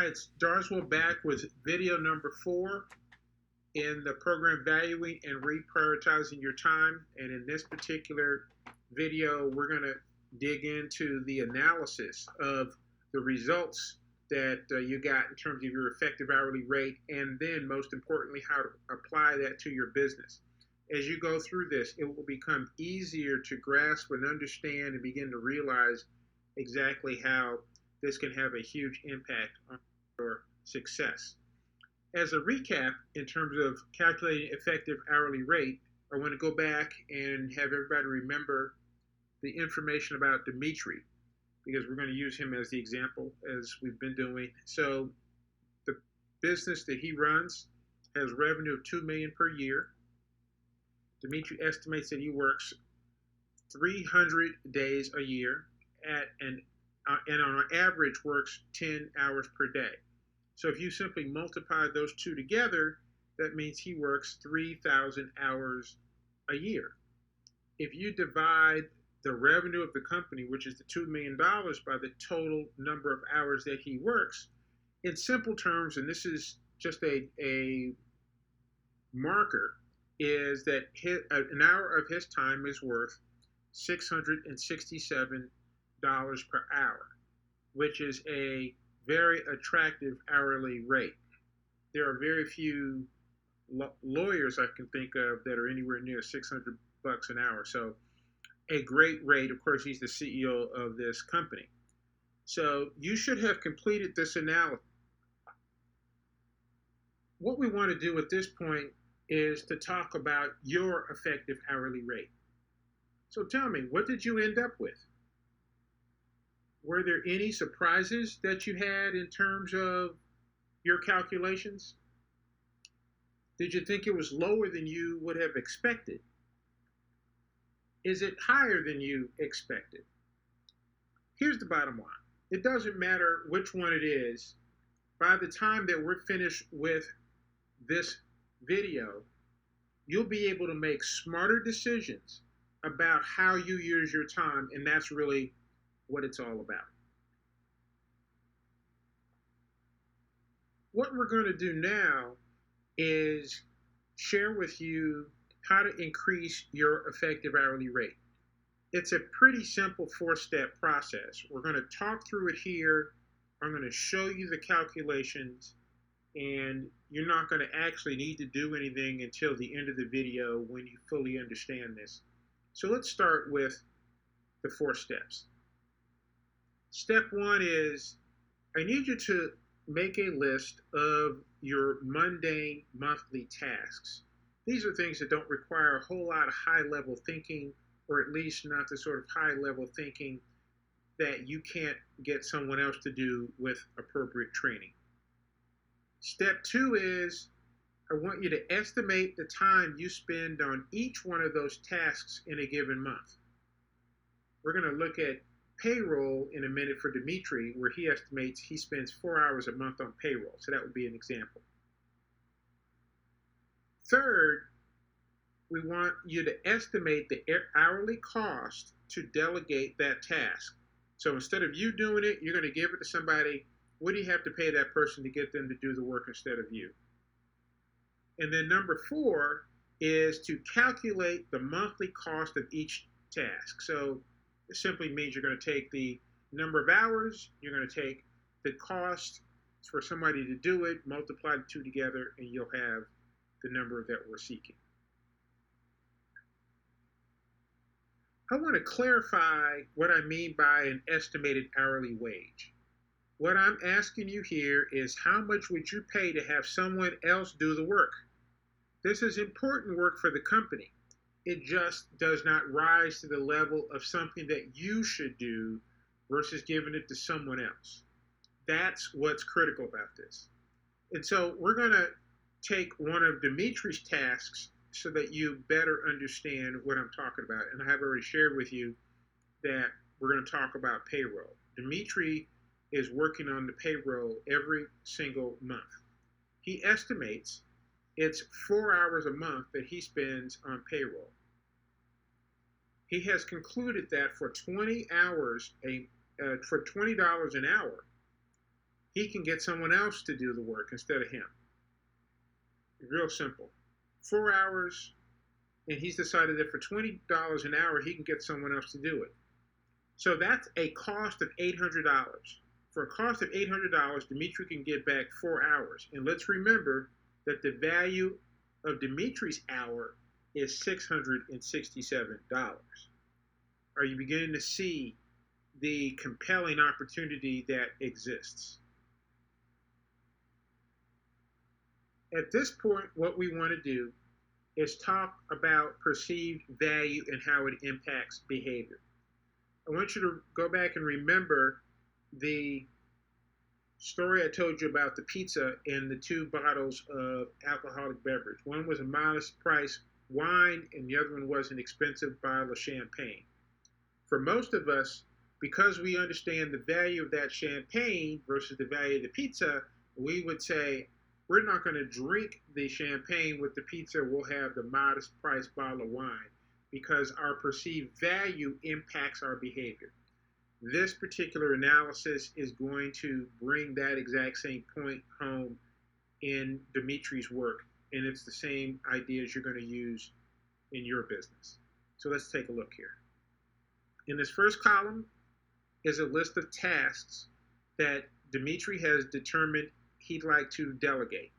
right, Darswell back with video number 4 in the program Valuing and Reprioritizing Your Time. And in this particular video, we're going to dig into the analysis of the results that you got in terms of your effective hourly rate, and then most importantly, how to apply that to your business. As you go through this, it will become easier to grasp and understand and begin to realize exactly how this can have a huge impact on your success. As a recap, in terms of calculating effective hourly rate, I want to go back and have everybody remember the information about Dimitri, because we're going to use him as the example as we've been doing. So the business that he runs has revenue of $2 million per year. Dimitri estimates that he works 300 days a year and on average works 10 hours per day. So if you simply multiply those two together, that means he works 3,000 hours a year. If you divide the revenue of the company, which is the $2 million, by the total number of hours that he works, in simple terms, and this is just a marker, is that an hour of his time is worth $667 per hour, which is a very attractive hourly rate. There are very few lawyers I can think of that are anywhere near $600 an hour. So a great rate. Of course, he's the CEO of this company. So you should have completed this analysis. What we want to do at this point is to talk about your effective hourly rate. So tell me, what did you end up with? Were there any surprises that you had in terms of your calculations? Did you think it was lower than you would have expected? Is it higher than you expected? Here's the bottom line. It doesn't matter which one it is. By the time that we're finished with this video, you'll be able to make smarter decisions about how you use your time, and that's really what it's all about. What we're going to do now is share with you how to increase your effective hourly rate. It's a pretty simple 4-step process. We're going to talk through it here. I'm going to show you the calculations, and you're not going to actually need to do anything until the end of the video when you fully understand this. So let's start with the 4 steps. Step 1 is, I need you to make a list of your mundane monthly tasks. These are things that don't require a whole lot of high-level thinking, or at least not the sort of high-level thinking that you can't get someone else to do with appropriate training. Step 2 is, I want you to estimate the time you spend on each one of those tasks in a given month. We're going to look at payroll in a minute for Dimitri, where he estimates he spends 4 hours a month on payroll. So that would be an example. Third, we want you to estimate the hourly cost to delegate that task. So instead of you doing it, you're going to give it to somebody. What do you have to pay that person to get them to do the work instead of you? And then number 4 is to calculate the monthly cost of each task. So it simply means you're going to take the number of hours, you're going to take the cost for somebody to do it, multiply the two together, and you'll have the number that we're seeking. I want to clarify what I mean by an estimated hourly wage. What I'm asking you here is, how much would you pay to have someone else do the work? This is important work for the company. It just does not rise to the level of something that you should do versus giving it to someone else. That's what's critical about this. And so we're going to take one of Dimitri's tasks so that you better understand what I'm talking about. And I have already shared with you that we're going to talk about payroll. Dimitri is working on the payroll every single month. He estimates it's 4 hours a month that he spends on payroll. He has concluded that for 20 hours, for $20 an hour, he can get someone else to do the work instead of him. Real simple. 4 hours, and he's decided that for $20 an hour, he can get someone else to do it. So that's a cost of $800. For a cost of $800, Dimitri can get back 4 hours. And let's remember that the value of Dimitri's hour is $667. Are you beginning to see the compelling opportunity that exists? At this point, what we want to do is talk about perceived value and how it impacts behavior. I want you to go back and remember the story I told you about the pizza and the 2 bottles of alcoholic beverage. One was a modest price wine, and the other one was an expensive bottle of champagne. For most of us, because we understand the value of that champagne versus the value of the pizza, we would say, we're not going to drink the champagne with the pizza, we'll have the modest price bottle of wine, because our perceived value impacts our behavior. This particular analysis is going to bring that exact same point home in Dimitri's work, and it's the same ideas you're going to use in your business. So let's take a look here. In this first column is a list of tasks that Dimitri has determined he'd like to delegate.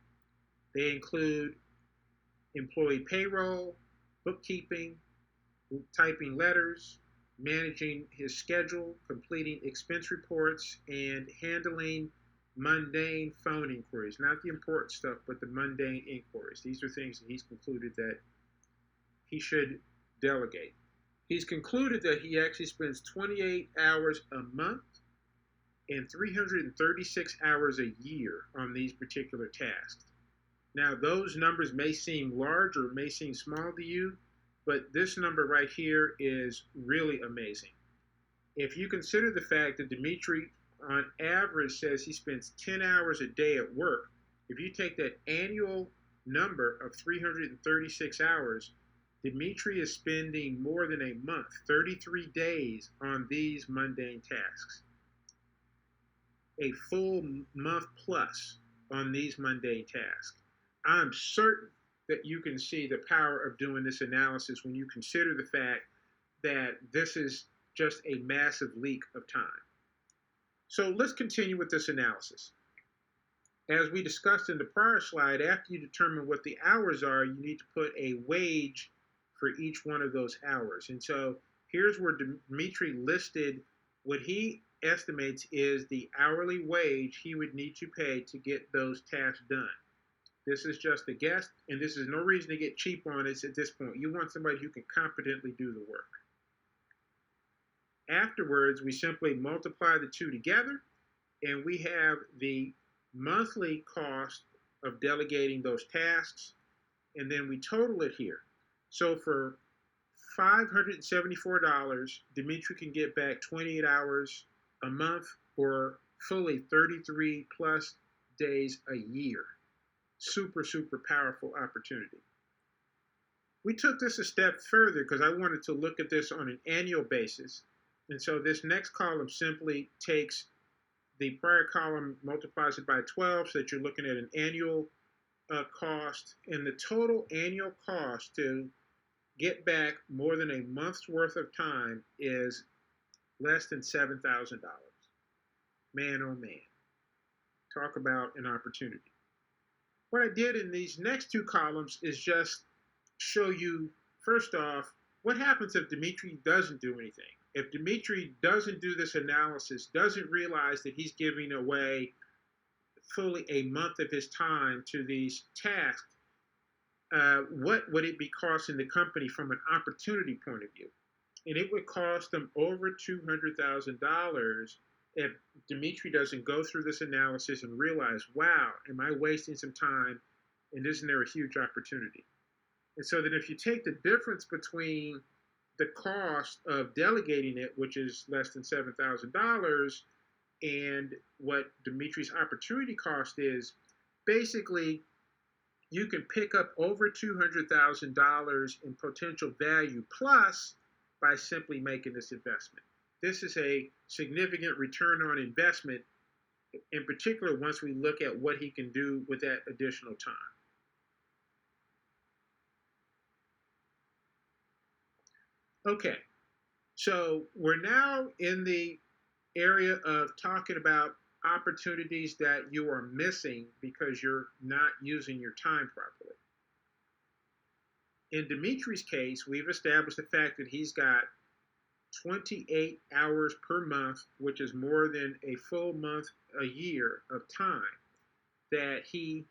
They include employee payroll, bookkeeping, typing letters, managing his schedule, completing expense reports, and handling mundane phone inquiries. Not the important stuff, but the mundane inquiries. These are things that he's concluded that he should delegate. He's concluded that he actually spends 28 hours a month and 336 hours a year on these particular tasks. Now, those numbers may seem large or may seem small to you, but this number right here is really amazing. If you consider the fact that Dimitri, on average, says he spends 10 hours a day at work, if you take that annual number of 336 hours, Dimitri is spending more than a month, 33 days, on these mundane tasks. A full month plus on these mundane tasks. I'm certain that you can see the power of doing this analysis when you consider the fact that this is just a massive leak of time. So let's continue with this analysis. As we discussed in the prior slide, after you determine what the hours are, you need to put a wage for each one of those hours. And so here's where Dimitri listed what he estimates is the hourly wage he would need to pay to get those tasks done. This is just a guess, and this is no reason to get cheap on it at this point. You want somebody who can competently do the work. Afterwards, we simply multiply the two together, and we have the monthly cost of delegating those tasks, and then we total it here. So for $574, Dimitri can get back 28 hours a month or fully 33 plus days a year. Super, super powerful opportunity. We took this a step further because I wanted to look at this on an annual basis. And so this next column simply takes the prior column, multiplies it by 12, so that you're looking at an annual cost. And the total annual cost to get back more than a month's worth of time is less than $7,000. Man, oh man. Talk about an opportunity. What I did in these next two columns is just show you, first off, what happens if Dimitri doesn't do anything. If Dimitri doesn't do this analysis, doesn't realize that he's giving away fully a month of his time to these tasks, what would it be costing the company from an opportunity point of view? And it would cost them over $200,000 if Dimitri doesn't go through this analysis and realize, wow, am I wasting some time, and isn't there a huge opportunity? And so that if you take the difference between the cost of delegating it, which is less than $7,000, and what Dimitri's opportunity cost is, basically you can pick up over $200,000 in potential value plus by simply making this investment. This is a significant return on investment in particular once we look at what he can do with that additional time. Okay, so we're now in the area of talking about opportunities that you are missing because you're not using your time properly. In Dimitri's case, we've established the fact that he's got 28 hours per month, which is more than a full month a year of time that he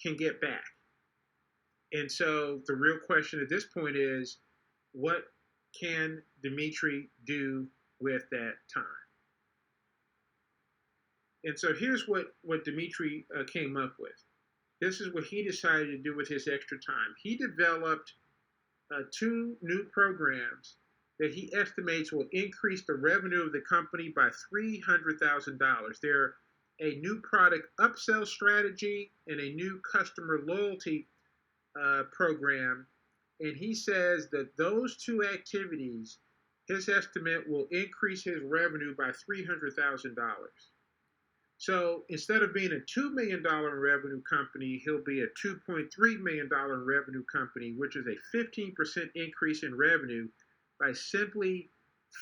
can get back. And so the real question at this point is, what can Dimitri do with that time? And so here's what Dimitri came up with. This is what he decided to do with his extra time. He developed 2 new programs that he estimates will increase the revenue of the company by $300,000. They're a new product upsell strategy and a new customer loyalty program. And he says that those 2 activities, his estimate will increase his revenue by $300,000. So instead of being a $2 million revenue company, he'll be a $2.3 million revenue company, which is a 15% increase in revenue by simply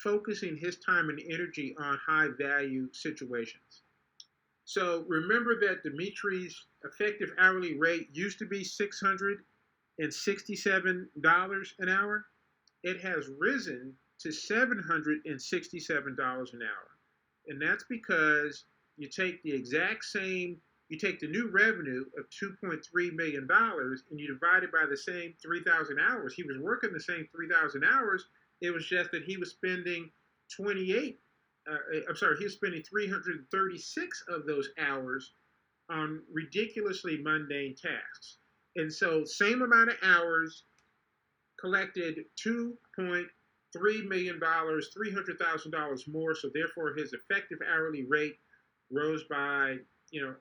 focusing his time and energy on high value situations. So remember that Dimitri's effective hourly rate used to be $667 an hour. It has risen to $767 an hour. And that's because you take the new revenue of $2.3 million and you divide it by the same 3,000 hours. He was working the same 3,000 hours. It was just that he was spending 336 of those hours on ridiculously mundane tasks. And so same amount of hours, collected $2.3 million, $300,000 more. So therefore his effective hourly rate rose by, $100.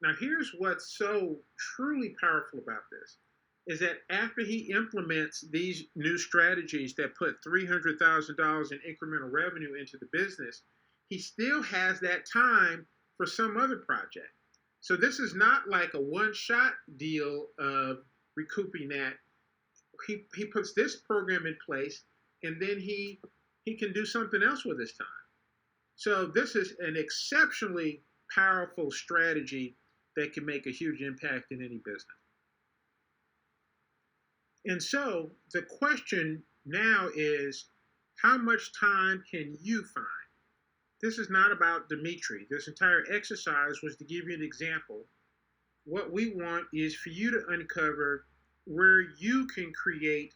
Now here's what's so truly powerful about this is that after he implements these new strategies that put $300,000 in incremental revenue into the business, he still has that time for some other project. So this is not like a one-shot deal of recouping that. He puts this program in place and then he can do something else with his time. So this is an exceptionally powerful strategy that can make a huge impact in any business. And so the question now is, how much time can you find? This is not about Dimitri. This entire exercise was to give you an example. What we want is for you to uncover where you can create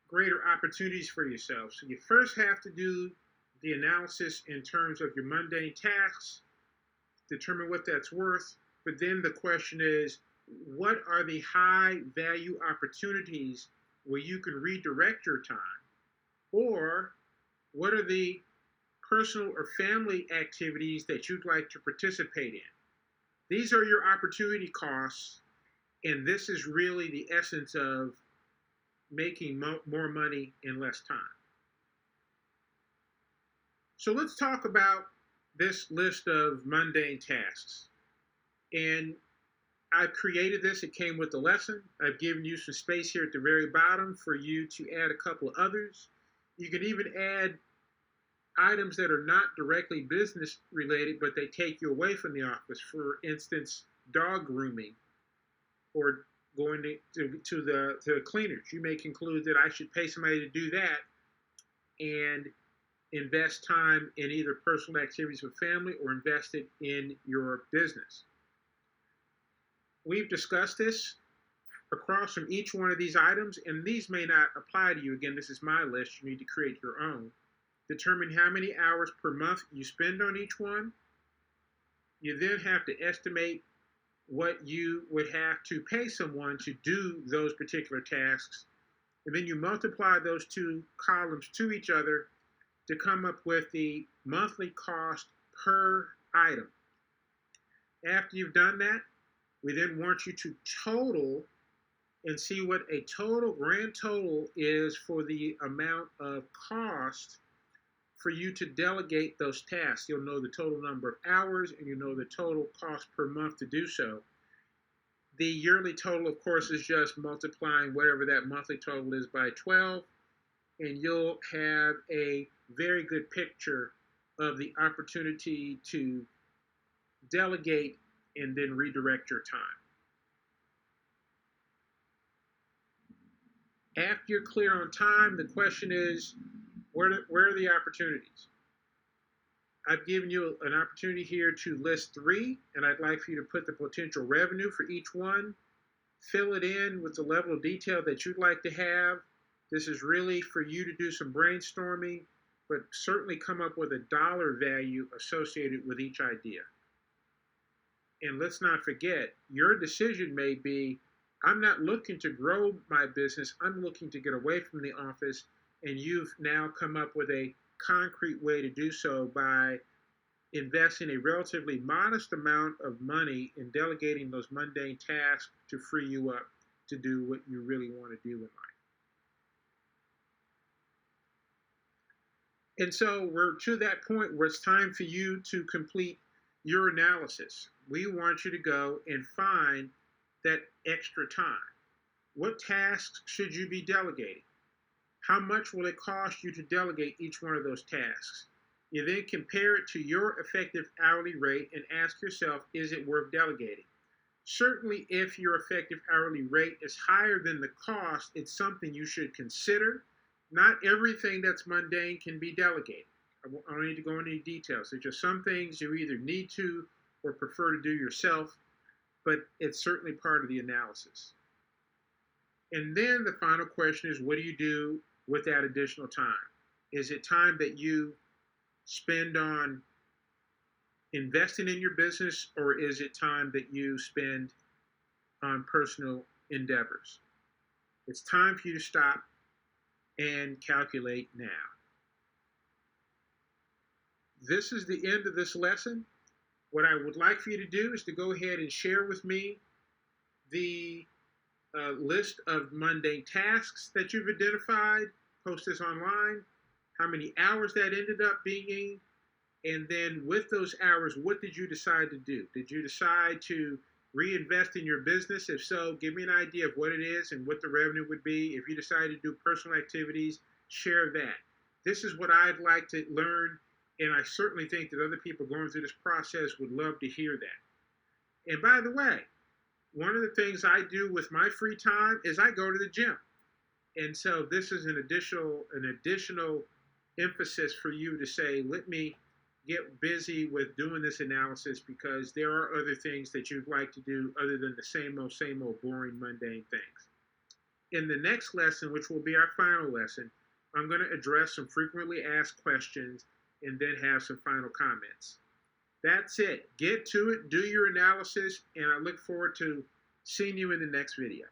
greater opportunities for yourself. So you first have to do the analysis in terms of your mundane tasks, determine what that's worth, but then the question is, what are the high value opportunities where you can redirect your time? Or what are the personal or family activities that you'd like to participate in? These are your opportunity costs, and this is really the essence of making more money in less time. So let's talk about this list of mundane tasks. And I've created this. It came with the lesson. I've given you some space here at the very bottom for you to add a couple of others. You can even add items that are not directly business related, but they take you away from the office. For instance, dog grooming or going to the cleaners. You may conclude that I should pay somebody to do that and invest time in either personal activities with family or invest it in your business. We've discussed this across from each one of these items, and these may not apply to you. Again, this is my list. You need to create your own. Determine how many hours per month you spend on each one. You then have to estimate what you would have to pay someone to do those particular tasks. And then you multiply those 2 columns to each other to come up with the monthly cost per item. After you've done that, we then want you to total and see what a grand total is for the amount of cost for you to delegate those tasks. You'll know the total number of hours and you know the total cost per month to do so. The yearly total, of course, is just multiplying whatever that monthly total is by 12, and you'll have a very good picture of the opportunity to delegate and then redirect your time. After you're clear on time, the question is, where are the opportunities? I've given you an opportunity here to list 3, and I'd like for you to put the potential revenue for each one. Fill it in with the level of detail that you'd like to have. This is really for you to do some brainstorming, but certainly come up with a dollar value associated with each idea. And let's not forget, your decision may be, I'm not looking to grow my business, I'm looking to get away from the office, and you've now come up with a concrete way to do so by investing a relatively modest amount of money in delegating those mundane tasks to free you up to do what you really want to do in life. And so we're to that point where it's time for you to complete your analysis. We want you to go and find that extra time. What tasks should you be delegating? How much will it cost you to delegate each one of those tasks? You then compare it to your effective hourly rate and ask yourself, is it worth delegating? Certainly, if your effective hourly rate is higher than the cost, it's something you should consider. Not everything that's mundane can be delegated. I don't need to go into any details. There's just some things you either need to or prefer to do yourself, but it's certainly part of the analysis. And then the final question is, what do you do with that additional time? Is it time that you spend on investing in your business, or is it time that you spend on personal endeavors? It's time for you to stop and calculate now. This is the end of this lesson. What I would like for you to do is to go ahead and share with me the list of mundane tasks that you've identified, post this online, how many hours that ended up being, and then with those hours, what did you decide to do? Did you decide to reinvest in your business? If so, give me an idea of what it is and what the revenue would be. If you decide to do personal activities, share that. This is what I'd like to learn, and I certainly think that other people going through this process would love to hear that. And by the way, one of the things I do with my free time is I go to the gym. And so this is an additional emphasis for you to say, let me get busy with doing this analysis, because there are other things that you'd like to do other than the same old boring, mundane things. In the next lesson, which will be our final lesson, I'm going to address some frequently asked questions and then have some final comments. That's it. Get to it, do your analysis, and I look forward to seeing you in the next video.